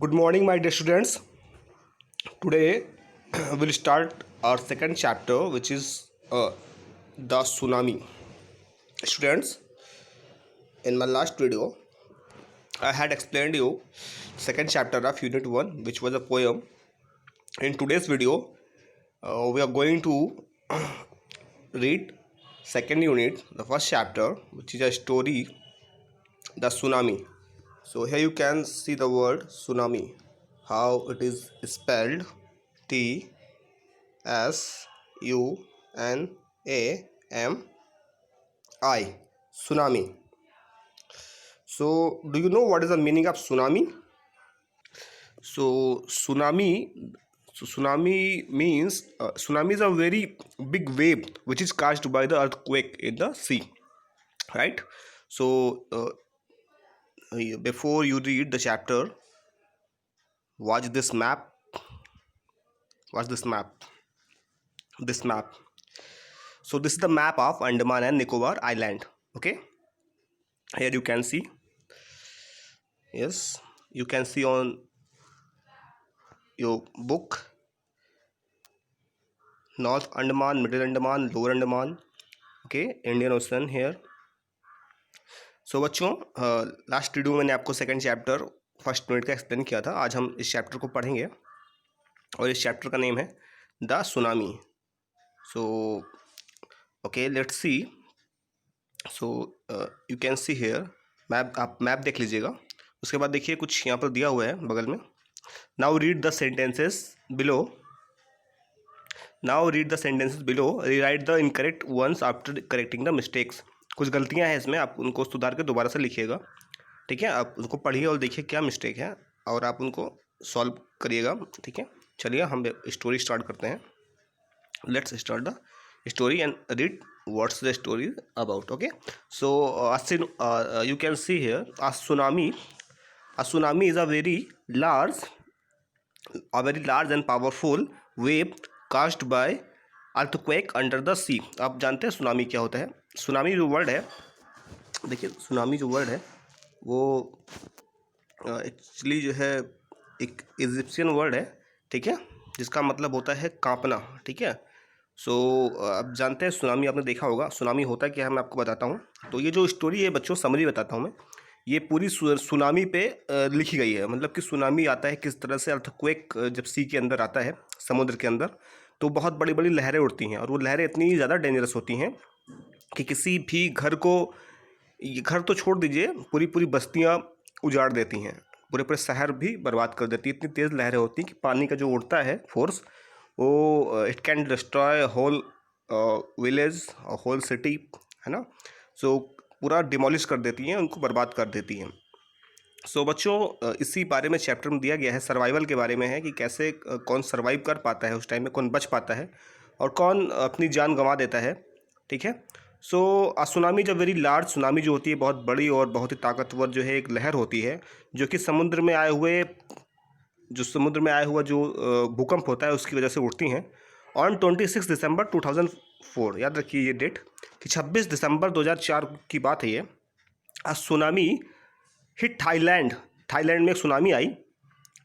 Good morning, my dear students. Today we'll start our second chapter, which is the tsunami. Students, in my last video, I had explained you second chapter of Unit 1, which was a poem. In today's video, we are going to read second unit, the first chapter, which is a story, the tsunami. So here you can see the word tsunami, how it is spelled Tsunami, tsunami. So do you know what is the meaning of tsunami? So tsunami means tsunami is a very big wave which is caused by the earthquake in the sea, right? So before you read the chapter, watch this map. Watch this map. This map. So this is the map of Andaman and Nicobar Island. Okay. Here you can see. Yes, you can see on your book North Andaman, Middle Andaman, Lower Andaman. Okay, Indian Ocean here. सो बच्चों last video में मैंने आपको second chapter first unit का explain किया था. आज हम इस चैप्टर को पढ़ेंगे और इस चैप्टर का नेम है the tsunami. So okay, let's see. So you can see here map. आप मैप देख लीजिएगा. उसके बाद देखिए कुछ यहाँ पर दिया हुआ है बगल में. Now read the sentences below. Now read the sentences below. Rewrite the incorrect ones after correcting the mistakes. कुछ गलतियाँ हैं इसमें, आप उनको सुधार के दोबारा से लिखिएगा. ठीक है, आप उसको पढ़िए और देखिए क्या मिस्टेक है और आप उनको सॉल्व करिएगा. ठीक है, चलिए हम स्टोरी स्टार्ट करते हैं. Let's start the story and read what's the story about. Okay, so you can see here a tsunami is a very large and powerful wave caused by earthquake under the sea. आप जानते हैं tsunami क्या होता है. Tsunami जो word है, देखिए tsunami जो वर्ड है वो एक्चुअली जो है एक इजिप्शियन वर्ड है. ठीक है, जिसका मतलब होता है कांपना. ठीक है, सो आप जानते हैं सुनामी, आपने देखा होगा. सुनामी होता क्या है मैं आपको बताता हूँ. तो ये जो स्टोरी है बच्चों, समरी बताता हूँ मैं. ये पूरी सुनामी पे लिखी गई है. मतलब कि सुनामी आता है किस तरह से. अर्थक्वेक जब सी के अंदर आता है, समुद्र के अंदर, तो बहुत बड़ी बड़ी लहरें उठती हैं और वो लहरें इतनी ज़्यादा डेंजरस होती हैं कि किसी भी घर को, घर तो छोड़ दीजिए, पूरी पूरी बस्तियां उजाड़ देती हैं. पूरे पूरे शहर भी बर्बाद कर देती है. इतनी तेज़ लहरें होती हैं कि पानी का जो उड़ता है फोर्स, वो it can destroy whole village, whole city, है ना. सो पूरा डिमोलिश कर देती हैं, उनको बर्बाद कर देती हैं. सो बच्चों इसी बारे में चैप्टर में दिया गया है. सर्वाइवल के बारे में है कि कैसे कौन सर्वाइव कर पाता है उस टाइम में, कौन बच पाता है और कौन अपनी जान गंवा देता है. ठीक है, सो सुनामी जब वेरी लार्ज, सुनामी जो होती है बहुत बड़ी और बहुत ही ताकतवर जो है एक लहर होती है जो कि समुद्र में आए हुआ जो भूकंप होता है उसकी वजह से उठती हैं. ऑन 26 दिसंबर 2004, याद रखिए ये डेट कि 26 दिसंबर 2004 की बात है ये. सुनामी हिट थाईलैंड में एक tsunami I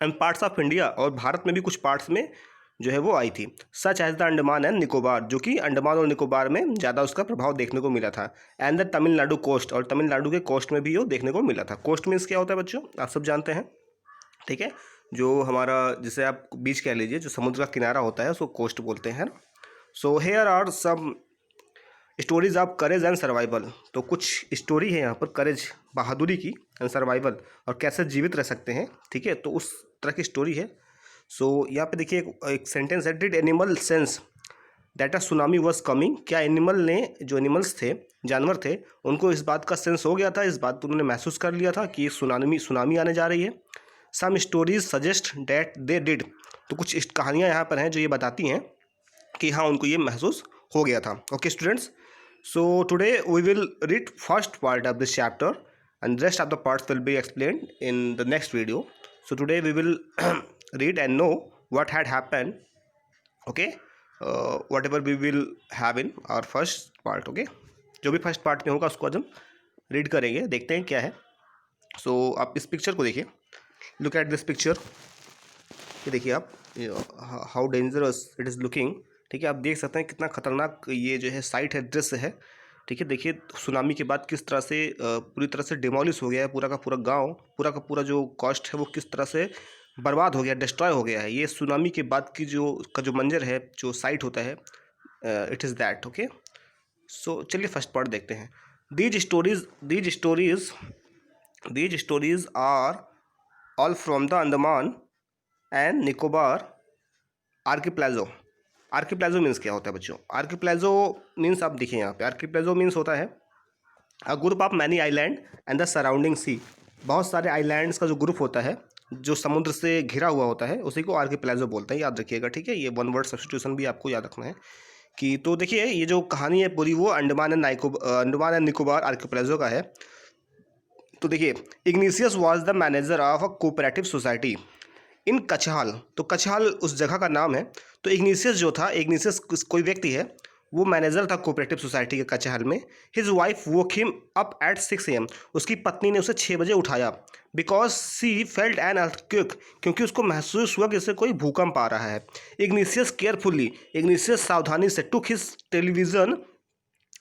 and parts of India, और भारत में भी कुछ पार्ट्स में जो है वो आई थी. Such as the Andaman and Nicobar, जो कि अंडमान और निकोबार में ज़्यादा उसका प्रभाव देखने को मिला था. एंड द तमिलनाडु कोस्ट, और तमिलनाडु के कोस्ट में भी वो देखने को मिला था. कोस्ट मीन्स क्या होता है बच्चों, आप सब जानते हैं. ठीक है, जो हमारा जिसे आप बीच कह लीजिए, जो समुद्र का किनारा होता है उसको कोस्ट बोलते हैं ना. So here are some stories of courage and survival. तो कुछ स्टोरी है यहाँ पर करेज, बहादुरी की, एंड सर्वाइवल, और कैसे जीवित रह सकते हैं. ठीक है, तो उस तरह की स्टोरी है. सो यहाँ पे देखिए एक सेंटेंस है, did animal sense that a tsunami was coming. क्या एनिमल ने, जो एनिमल्स थे, जानवर थे, उनको इस बात का सेंस हो गया था, इस बात को उन्होंने महसूस कर लिया था कि सुनामी आने जा रही है. Some stories suggest that they did. तो कुछ कहानियाँ यहाँ पर हैं जो ये बताती हैं कि हाँ उनको ये महसूस हो गया था. Okay students, so today we will read first part of this chapter and rest of the parts will be explained in the next video. So today we will read and know what had happened. Okay, whatever we will have in our first part. Okay, जो भी first part में होगा उसको आज हम read करेंगे, देखते हैं क्या है. सो आप इस पिक्चर को देखिए. लुक एट दिस पिक्चर, ये देखिए आप, how dangerous it is looking. ठीक है, आप देख सकते हैं कितना खतरनाक ये जो है साइट है, दृश्य है। ठीक है, देखिए सुनामी के बाद किस तरह से पूरी तरह से डिमोलिश हो गया है पूरा का पूरा गांव, पूरा का पूरा जो कॉस्ट है वो किस तरह से बर्बाद हो गया, डिस्ट्रॉय हो गया है। ये सुनामी के बाद की जो मंजर है, जो साइट होता है, it is that. Okay, so चलिए फर्स्ट पार्ट देखते हैं। These stories are all from the Andaman and Nicobar archipelago. Archipelago means क्या होता है बच्चों? आर्किप्लाजो मीन्स आप देखिए यहाँ पे, आर्किप्लाजो मीन्स होता है a group of many island and the surrounding sea. बहुत सारे आइलैंड्स का जो ग्रुप होता है, जो समुद्र से घिरा हुआ होता है, उसी को आर्किप्लाजो बोलते हैं, याद रखिएगा। ठीक है, ये वन वर्ड सब्स्टिट्यूशन भी आपको याद रखना है कि, तो देखिए ये जो कहानी है पूरी वो अंडमान एंड निकोबार आर्किप्लाजो का है। तो देखिए, Ignatius was the manager of a cooperative society in Kachal. तो कछाल उस जगह का नाम है। तो इग्निशियस जो था, इग्निशियस कोई व्यक्ति है, वो मैनेजर था कोऑपरेटिव सोसाइटी के कछाल में। His wife woke him up at 6 AM। उसकी पत्नी ने उसे 6 बजे उठाया। Because C felt an earthquake, क्योंकि उसको महसूस हुआ कि इससे कोई भूकंप आ रहा है। इग्निशियस केयरफुली, इग्निशियस सावधानी से took his television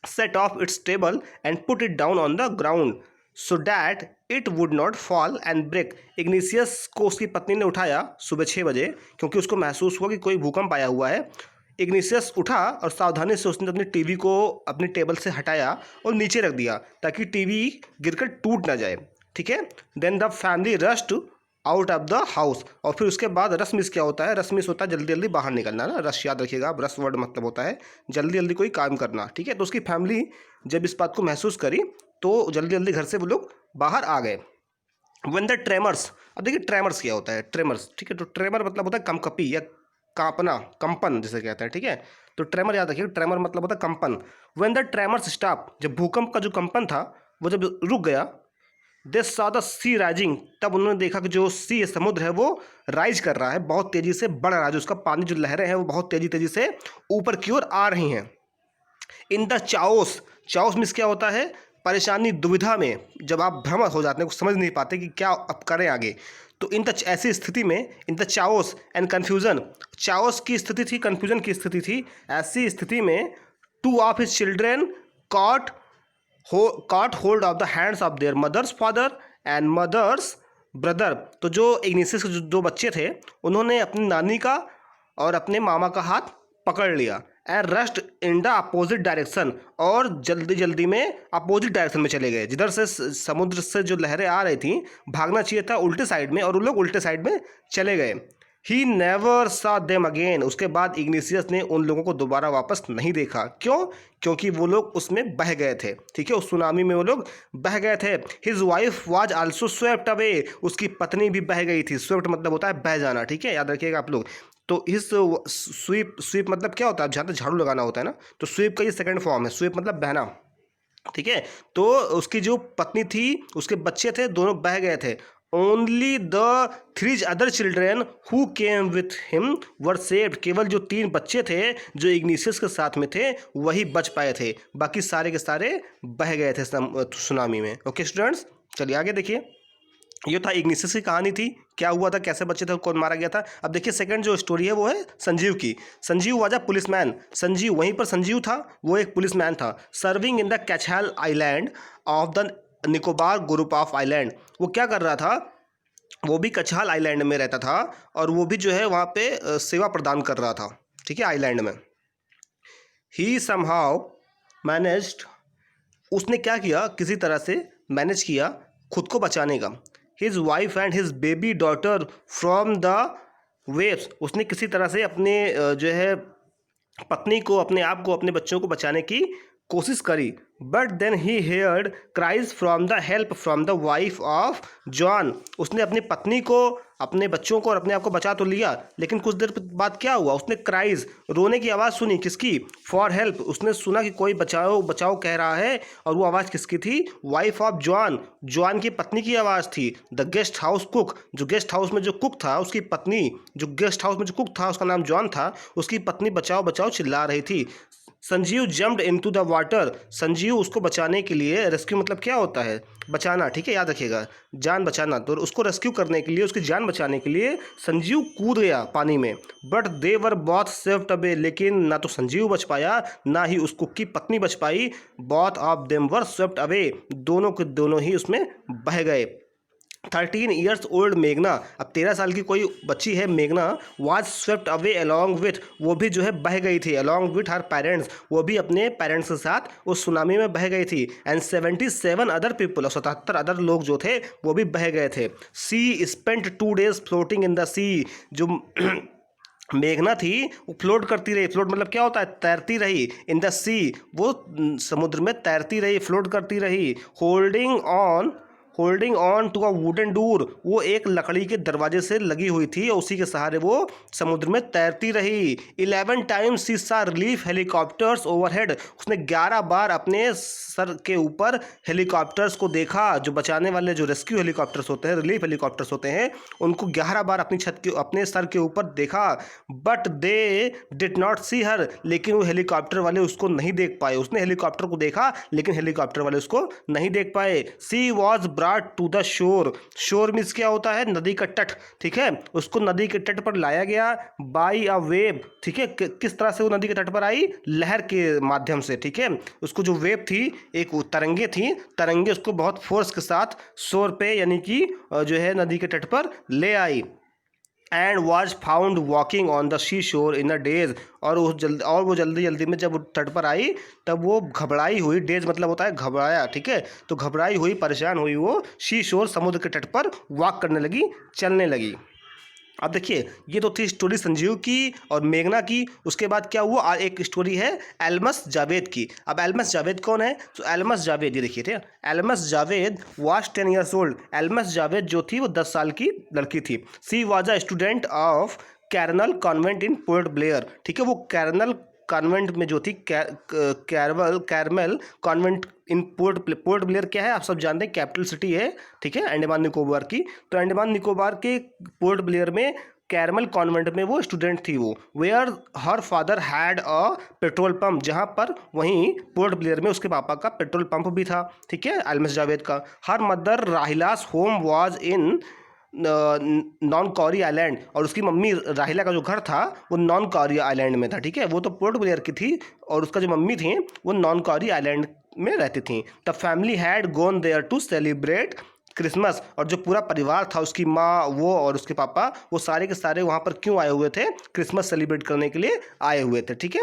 set off its table and put it down on the ground so that it would not fall and break। Igneous को उसकी पत्नी ने उठाया सुबह 6 बजे, क्योंकि उसको महसूस हुआ कि कोई भूकंप आया हुआ है। इग्निशियस उठा और सावधानी से उसने अपनी टीवी को अपनी टेबल से हटाया और नीचे रख दिया ताकि टीवी गिरकर टूट ना जाए। ठीक है, then the family rushed out of the house. और फिर उसके बाद रस मिस क्या होता है? रस मिस होता है जल्दी जल्दी बाहर निकलना ना, रस याद रखिएगा आप, रस वर्ड मतलब होता है जल्दी जल्दी कोई काम करना। ठीक है, तो उसकी फैमिली जब इस बात को महसूस करी तो जल्दी जल्दी घर से वो लोग बाहर आ गए। व्हेन द ट्रेमर्स, अब देखिए ट्रेमर्स क्या होता है, ट्रेमर्स। ठीक है, तो ट्रेमर मतलब होता है कंपकपी या कांपना, कंपन जिसे कहते हैं। ठीक है, तो ट्रेमर याद रखिए, ट्रेमर मतलब होता है कंपन। व्हेन द ट्रेमर्स स्टॉप, जब भूकंप का जो कंपन था वो जब रुक गया, they saw the sea rising, तब उन्होंने देखा कि जो सी समुद्र है वो राइज कर रहा है, बहुत तेजी से बढ़ रहा है, जो उसका पानी जो लहरें हैं वो बहुत तेजी तेजी से ऊपर की ओर आ रही हैं। In the chaos, chaos means क्या होता है? परेशानी, दुविधा में, जब आप भ्रम हो जाते हैं, कुछ समझ नहीं पाते कि क्या अब करें आगे, तो इन द ऐसी स्थिति में, in the chaos and confusion, chaos की स्थिति थी, कन्फ्यूजन की स्थिति थी, ऐसी स्थिति में two of his children caught hold of the hands of their mothers father and mothers brother. तो जो इग्निशियस के दो बच्चे थे, उन्होंने अपनी नानी का और अपने मामा का हाथ पकड़ लिया and rushed in the opposite direction, और जल्दी जल्दी में अपोजिट डायरेक्शन में चले गए। जिधर से समुद्र से जो लहरें आ रही थी, भागना चाहिए था उल्टे साइड में, और वो लोग उल्टे साइड में चले गए। He never saw them again, उसके बाद इग्निशियस ने उन लोगों को दोबारा वापस नहीं देखा। क्यों? क्योंकि वो लोग उसमें बह गए थे। ठीक है, उस सुनामी में वो लोग बह गए थे। His wife was also swept away, उसकी पत्नी भी बह गई थी। स्वेप्ट मतलब होता है बह जाना। ठीक है, याद रखिएगा आप लोग। तो इस स्वीप मतलब क्या होता है? जहाँ तक झाड़ू लगाना होता है ना, तो स्वीप का ये सेकंड फॉर्म है। स्वीप मतलब बहना। ठीक है, तो उसकी जो पत्नी थी, उसके बच्चे थे, दोनों बह गए थे। Only the 3 other children who came with him were saved, केवल जो 3 बच्चे थे जो इग्निशियस के साथ में थे वही बच पाए थे, बाकी सारे के सारे बह गए थे सुनामी में। ओके स्टूडेंट्स, चलिए आगे देखिए। ये था इग्निशियस की कहानी थी, क्या हुआ था, कैसे बच्चे थे, कौन मारा गया था। अब देखिए सेकंड जो स्टोरी है वो है संजीव की। Sanjeev was a policeman. Sanjeev, वहीं पर संजीव था, वो एक पुलिसमैन था, serving in the कैचल island of the Nicobar group of island. वो क्या कर रहा था? वो भी कछाल आइलैंड में रहता था, और वो भी जो है वहाँ पे सेवा प्रदान कर रहा था। ठीक है, आइलैंड में। ही समहाउ मैनेज्ड, उसने क्या किया, किसी तरह से मैनेज किया खुद को बचाने का। His wife and his baby daughter from the waves, उसने किसी तरह से अपने जो है पत्नी को, अपने आप को, अपने बच्चों को बचाने की कोशिश करी। But then he heard cries from the help from the wife of John, उसने अपनी पत्नी को, अपने बच्चों को और अपने आप को बचा तो लिया, लेकिन कुछ देर बाद क्या हुआ, उसने क्राइज, रोने की आवाज़ सुनी। किसकी? फॉर हेल्प, उसने सुना कि कोई बचाओ बचाओ कह रहा है, और वो आवाज़ किसकी थी? वाइफ ऑफ जॉन, जॉन की पत्नी की आवाज़ थी। द गेस्ट हाउस कुक, जो गेस्ट हाउस में जो कुक था, उसकी पत्नी, जो गेस्ट हाउस में जो कुक था उसका नाम जॉन था, उसकी पत्नी बचाओ बचाओ चिल्ला रही थी। Sanjeev jumped into the water, Sanjeev उसको बचाने के लिए, रेस्क्यू मतलब क्या होता है, बचाना, ठीक है, याद रखिएगा, जान बचाना, तो उसको रेस्क्यू करने के लिए, उसकी जान बचाने के लिए संजीव कूद गया पानी में। But they were both saved away, लेकिन ना तो संजीव बच पाया ना ही उस कुक की पत्नी बच पाई। Both of them were swept away, दोनों के दोनों ही उसमें बह गए। 13 ईयर्स ओल्ड मेघना, अब 13 साल की कोई बच्ची है मेघना, was swept away along with, वो भी जो है बह गई थी, अलॉन्ग विथ हर पेरेंट्स, वो भी अपने पेरेंट्स के साथ उस सुनामी में बह गई थी। एंड 77 अदर पीपल, और 77 अदर लोग जो थे वो भी बह गए थे। She spent 2 days floating in the sea, जो मेघना थी वो फ्लोट करती रही, फ्लोट मतलब क्या होता है, तैरती रही, इन द सी, वो समुद्र में तैरती रही, फ्लोट करती रही। Holding on to a wooden door, वो एक लकड़ी के दरवाजे से लगी हुई थी और उसी के सहारे वो समुद्र में तैरती रही। 11 टाइम्स सी सा रिलीफ हेलीकॉप्टर्स ओवरहेड, उसने 11 बार अपने सर के ऊपर हेलीकॉप्टर्स को देखा, जो बचाने वाले, जो रेस्क्यू हेलीकॉप्टर्स होते हैं, रिलीफ हेलीकॉप्टर्स होते हैं, उनको 11 बार अपनी छत के, अपने सर के ऊपर देखा। बट दे डिड नॉट सी हर, लेकिन वो हेलीकॉप्टर वाले उसको नहीं देख पाए। उसने हेलीकॉप्टर को देखा लेकिन हेलीकॉप्टर वाले उसको नहीं देख पाए। She was brought to the shore, shore means क्या होता है, नदी का तट, ठीक है, उसको नदी के तट पर लाया गया। बाई अ वेव, ठीक है, किस तरह से वो नदी के तट पर आई, लहर के माध्यम से, ठीक है, उसको जो वेव थी, एक तरंगे थी, तरंगे उसको बहुत फोर्स के साथ शोर पे, यानी कि जो है नदी के तट पर ले आई। And was found walking on the sea shore in a days, और वो जल्दी जल्दी में जब तट पर आई तब वो घबराई हुई, डेज मतलब होता है घबराया, ठीक है, तो घबराई हुई, परेशान हुई, वो सी शोर समुद्र के तट पर वॉक करने लगी, चलने लगी। अब देखिए, ये तो थी स्टोरी संजीव की और मेघना की। उसके बाद क्या हुआ, एक स्टोरी है एल्मस जावेद की। अब एल्मस जावेद कौन है, तो एल्मस जावेद, ये देखिए, ठीक है, Almas Javed was 10 years old, Elms Javed जो थी वो 10 साल की लड़की थी। She was a student of kernel convent in port Blair, ठीक है, वो कैरनल कॉन्वेंट में जो थी, कैरमेल कॉन्वेंट इन पोर्ट ब्लेयर क्या है, आप सब जानते हैं, कैपिटल सिटी है, ठीक है, अंडमान निकोबार की। तो अंडमान निकोबार के पोर्ट ब्लेयर में कैरमल कॉन्वेंट में वो स्टूडेंट थी, वो where her father had a petrol pump, जहाँ पर वहीं पोर्ट ब्लेयर में उसके पापा का पेट्रोल पंप भी था, ठीक है, एल्मस जावेद का। Her mother Rahila's home was in Nancowry island, और उसकी मम्मी राहिला का जो घर था वो नॉन कॉरी आइलैंड में था, ठीक है, वो तो पोर्ट ब्लेयर की थी और उसका जो मम्मी थी वो नॉन कॉरी आइलैंड में रहती थी। The family had gone there to celebrate Christmas, और जो पूरा परिवार था, उसकी माँ, वो और उसके पापा, वो सारे के सारे वहाँ पर क्यों आए हुए थे, क्रिसमस सेलिब्रेट करने के लिए आए हुए थे, ठीक है।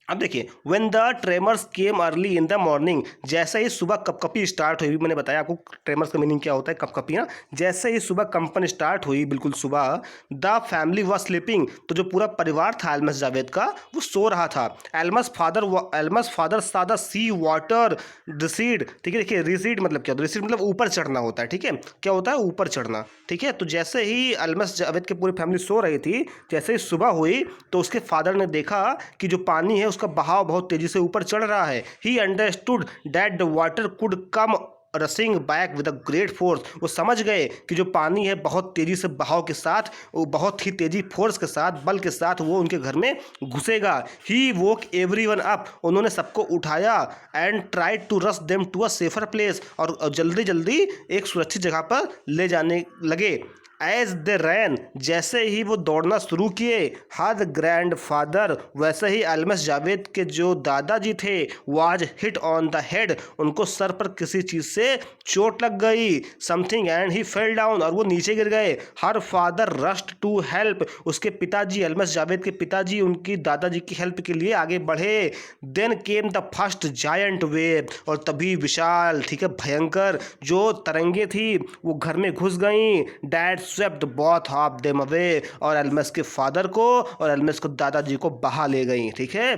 अब देखिए, when the tremors came early in the morning, जैसे ही सुबह कपकपी स्टार्ट हुई, मैंने बताया आपको ट्रेमर्स का मीनिंग क्या होता है, कपकपी ना, जैसे ही सुबह कंपन स्टार्ट हुई, बिल्कुल सुबह, द फैमिली वॉज स्लीपिंग, तो जो पूरा परिवार था एल्मस जावेद का वो सो रहा था। एल्मस फादर सा द सी वाटर रिसीड, ठीक है, देखिए रिसीड मतलब क्या होता है, रिसीड मतलब ऊपर चढ़ना होता है, ठीक है, क्या होता है, ऊपर चढ़ना, ठीक है। तो जैसे ही एल्मस जावेद की पूरी फैमिली सो रही थी, जैसे ही सुबह हुई तो उसके फादर ने देखा कि जो पानी है उसका बहाव बहुत तेजी से ऊपर चढ़ रहा है। He understood that the water could come रसिंग back with a great force, वो समझ गए कि जो पानी है बहुत तेजी से बहाव के साथ, वो बहुत ही तेजी फोर्स के साथ, बल के साथ वो उनके घर में घुसेगा। ही वोक एवरीवन अप, उन्होंने सबको उठाया, and tried to rush them to a safer place, और जल्दी जल्दी एक सुरक्षित जगह पर ले जाने लगे। एज दे रैन, जैसे ही वो दौड़ना शुरू किए, हर ग्रैंड फादर, वैसे ही एल्मस जावेद के जो दादाजी थे, was hit on the head, उनको सर पर किसी चीज़ से चोट लग गई, something, and he fell down, और वो नीचे गिर गए। Her father rushed to help, उसके पिताजी, एल्मस जावेद के पिताजी उनकी दादाजी की हेल्प के लिए आगे बढ़े। Then came the first giant wave, और तभी विशाल, ठीक है, भयंकर जो तरंगे थी वो घर में घुस गई। Dad swept both of them away, और एल्मस के फादर को और एल्मस को दादाजी को बहा ले गई, ठीक है।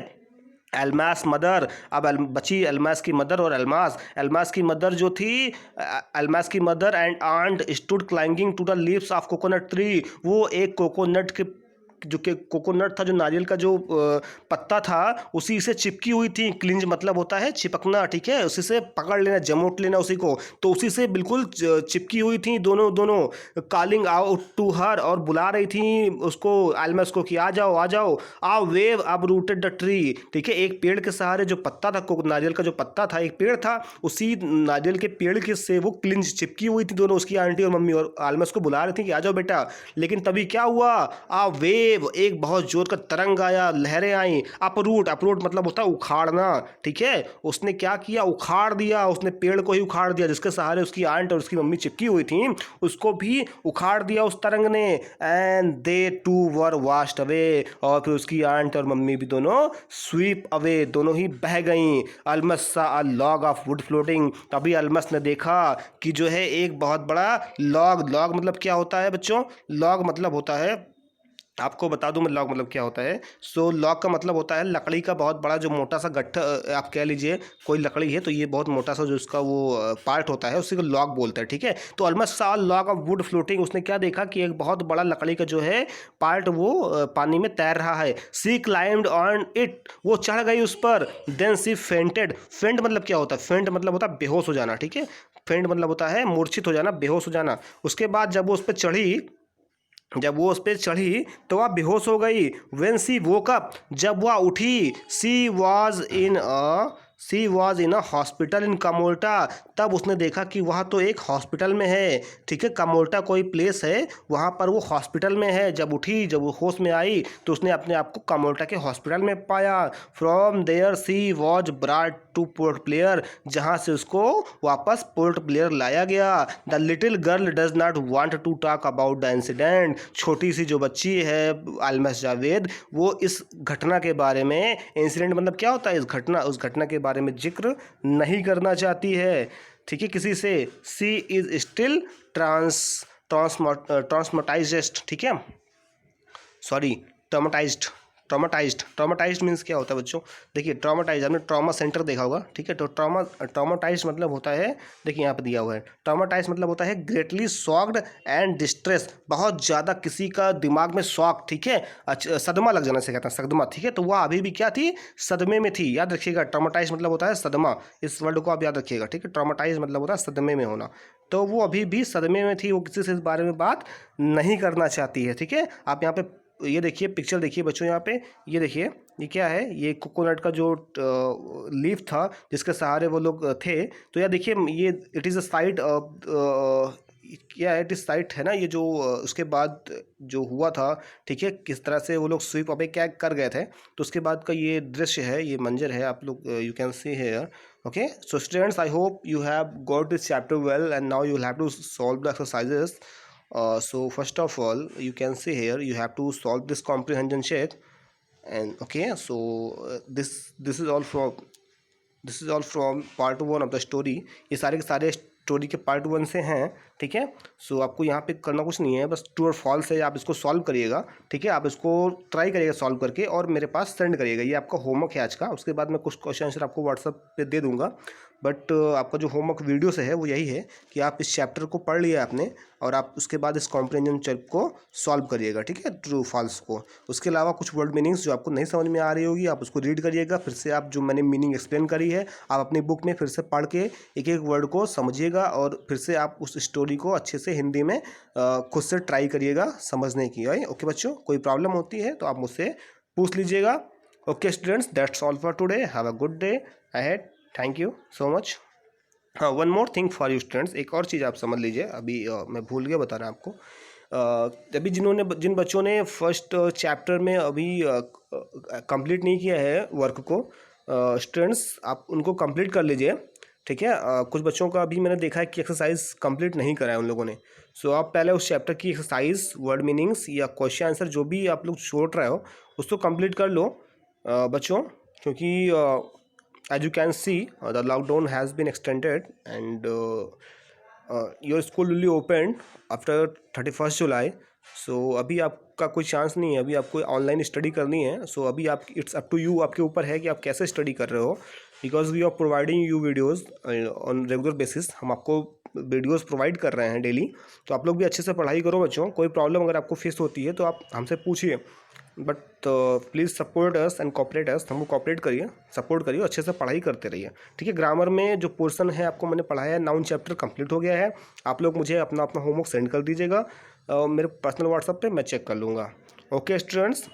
एल्मास मदर, अब बची एल्मास की मदर और एल्मास की मदर जो थी, एल्मास की mother and aunt stood clinging to the leaves of coconut tree, वो एक कोकोनट के जो कि कोकोनट था, जो नारियल का जो पत्ता था, उसी से चिपकी हुई थी। क्लिंज मतलब होता है चिपकना, ठीक है, उसी से पकड़ लेना, जमोट लेना उसी को, तो उसी से बिल्कुल चिपकी हुई थी दोनों दोनों, कॉलिंग आउट टू हर, और बुला रही थी उसको, एल्मस को, कि आ जाओ आ जाओ, आ वेव अब रूटेड द ट्री, ठीक है। एक पेड़ के सहारे जो पत्ता था, नारियल का जो पत्ता था, एक पेड़ था, उसी नारियल के पेड़ के से वो क्लिंज चिपकी हुई थी दोनों, उसकी आंटी और मम्मी, और एल्मस को बुला रही थी कि आ जाओ बेटा। लेकिन तभी क्या हुआ, आ वेव, एक बहुत जोर का तरंग आया, लहरें आई, अपरूट, अपरूट मतलब होता है उखाड़ना, ठीक है। उसने क्या किया, उखाड़ दिया, उसने पेड़ को ही उखाड़ दिया जिसके सहारे उसकी आंट और उसकी मम्मी चिपकी हुई थी, उसको भी उखाड़ दिया उस तरंग ने। And they too were washed away, और फिर उसकी आंट और मम्मी भी दोनों स्वीप अवे, दोनों ही बह गईं। अल्मस सा अ लॉग ऑफ वुड फ्लोटिंग, तभी अल्मस ने देखा कि जो है एक बहुत बड़ा लॉग, लॉग मतलब क्या होता है बच्चों, लॉग मतलब होता है, आपको बता दूं मैं लॉग मतलब क्या होता है। सो लॉग का मतलब होता है लकड़ी का बहुत बड़ा जो मोटा सा गट्ठा, आप कह लीजिए कोई लकड़ी है तो ये बहुत मोटा सा जो उसका वो पार्ट होता है उसी को लॉग बोलते हैं, ठीक है। तो ऑलमोस्ट सा लॉग ऑफ वुड फ्लोटिंग, उसने क्या देखा कि एक बहुत बड़ा लकड़ी का जो है पार्ट वो पानी में तैर रहा है। सी क्लाइम्ड ऑन इट, वो चढ़ गई उस पर। देन सी फेंटेड, फेंट मतलब क्या होता है, फेंट मतलब होता है बेहोश हो जाना, ठीक है। फेंट मतलब होता है मूर्छित हो जाना, बेहोश हो जाना। उसके बाद जब वो उस पर चढ़ी, जब वो उस पर चढ़ी तो वह बेहोश हो गई। वेन सी वोक अप, जब वह उठी, सी was in a hospital in कमोल्टा, तब उसने देखा कि वह तो एक हॉस्पिटल में है, ठीक है। कमोल्टा कोई प्लेस है, वहाँ पर वो हॉस्पिटल में है। जब उठी, जब वो होश में आई तो उसने अपने आप को कमोल्टा के हॉस्पिटल में पाया। From there she was brought to Port Blair, जहाँ से उसको वापस पोर्ट ब्लेयर लाया गया। The little girl does not want to talk about the incident, छोटी सी जो बच्ची है अल्मस जावेद, वो इस घटना के बारे में, इंसिडेंट मतलब क्या होता है, इस घटना, उस घटना के बारे में जिक्र नहीं करना चाहती है, ठीक है, किसी से। सी इज स्टिल ट्रांसमोटाइज्ड, ठीक है, सॉरी, ट्रामाटाइज्ड, ट्रामाटाइज्ड मीन्स क्या होता है बच्चों, देखिए ट्रामाटाइज, आपने ट्रॉमा सेंटर देखा होगा, ठीक है। तो ट्रामाटाइज्ड मतलब होता है, देखिए यहाँ पे दिया हुआ है, ट्रामाटाइज्ड मतलब होता है ग्रेटली शॉक्ड एंड डिस्ट्रेस, बहुत ज़्यादा किसी का दिमाग में शॉक, ठीक है, सदमा लग जाना से कहते हैं, सदमा, ठीक है। तो वह अभी भी क्या थी, सदमे में थी, याद रखिएगा। ट्रामाटाइज मतलब होता है सदमा, इस वर्ड को आप याद रखिएगा, ठीक है। ट्रामाटाइज मतलब होता है सदमे में होना, तो वो अभी भी सदमे में थी, वो किसी से इस बारे में बात नहीं करना चाहती है, ठीक है। आप यहाँ पे ये देखिए पिक्चर देखिए बच्चों, यहाँ पे ये देखिए, ये क्या है, ये कोकोनट का जो लीफ था जिसके सहारे वो लोग थे। तो यार देखिए ये इट इज़ अ साइट, क्या है, इट इज साइट है ना, ये जो उसके बाद जो हुआ था, ठीक है, किस तरह से वो लोग स्वीप अवे क्या कर गए थे, तो उसके बाद का ये दृश्य है, ये मंजर है, आप लोग you can see here. Okay, so students, I hope you have got this chapter well, and now you will have to solve the exercises. So first of all, you can see here you have to solve this comprehension check, and okay, so this is all from part 1 of the story. ये सारे के सारे story के part 1 से हैं, ठीक है। सो आपको यहाँ पे करना कुछ नहीं है, बस ट्रू और फॉल्स है, आप इसको सॉल्व करिएगा, ठीक है। आप इसको ट्राई करिएगा सॉल्व करके और मेरे पास सेंड करिएगा, ये आपका होमवर्क है आज का। उसके बाद मैं कुछ क्वेश्चन आंसर आपको व्हाट्सएप पे दे दूंगा, बट आपका जो होमवर्क वीडियो से है वो यही है कि आप इस चैप्टर को पढ़ लिया आपने और आप उसके बाद इस कॉम्प्रिहेंशन चेक को सॉल्व करिएगा, ठीक है, ट्रू फॉल्स को। उसके अलावा कुछ वर्ड मीनिंग्स जो आपको नहीं समझ में आ रही होगी आप उसको रीड करिएगा, फिर से आप जो मैंने मीनिंग एक्सप्लेन करी है आप अपनी बुक में फिर से पढ़ के एक एक वर्ड को समझिएगा और फिर से आप उस स्टोरी को अच्छे से हिंदी में खुद से ट्राई करिएगा समझने की। ओके बच्चों, कोई प्रॉब्लम होती है तो आप मुझसे पूछ लीजिएगा। Okay students, that's all for today, have a good day ahead, thank you so much. हाँ, one more thing for you students, एक और चीज़ आप समझ लीजिए, अभी मैं भूल गया बताना आपको। अभी जिन बच्चों ने फर्स्ट चैप्टर में अभी कंप्लीट नहीं किया है वर्क को, स्टूडेंट्स आप उनको कंप्लीट कर लीजिए, ठीक है। कुछ बच्चों का अभी मैंने देखा है कि एक्सरसाइज कंप्लीट नहीं करा है उन लोगों ने। सो आप पहले उस चैप्टर की एक्सरसाइज, वर्ड मीनिंग्स या क्वेश्चन आंसर जो भी आप लोग छोड़ रहे हो उसको कंप्लीट कर लो बच्चों, क्योंकि as you can see the lockdown has been extended, and your school will be opened after 31st July. So अभी आपका कोई चांस नहीं है, अभी आपको ऑनलाइन स्टडी करनी है। सो अभी आप, इट्स अप टू यू, आपके ऊपर है कि आप कैसे स्टडी कर रहे हो, because we are providing you videos on regular basis. हम आपको वीडियोस प्रोवाइड कर रहे हैं डेली, तो आप लोग भी अच्छे से पढ़ाई करो बच्चों। कोई प्रॉब्लम अगर आपको फेस होती है तो आप हमसे पूछिए, but please support us and cooperate us, हमको कॉपरेट करिए, सपोर्ट करिए, अच्छे से पढ़ाई करते रहिए, ठीक है। ग्रामर में जो पोर्शन है आपको मैंने पढ़ाया है, नाउन चैप्टर कंप्लीट हो गया है। आप लोग मुझे अपना अपना होमवर्क सेंड कर दीजिएगा मेरे पर्सनल व्हाट्सएप पे, मैं चेक कर लूँगा। Okay students,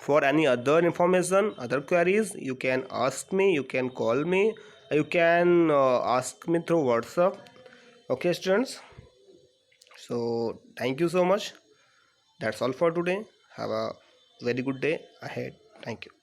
for any other information, other queries, you can ask me, you can call me, you can ask me through WhatsApp. Okay students, so thank you so much. That's all for today. Have a very good day ahead. Thank you.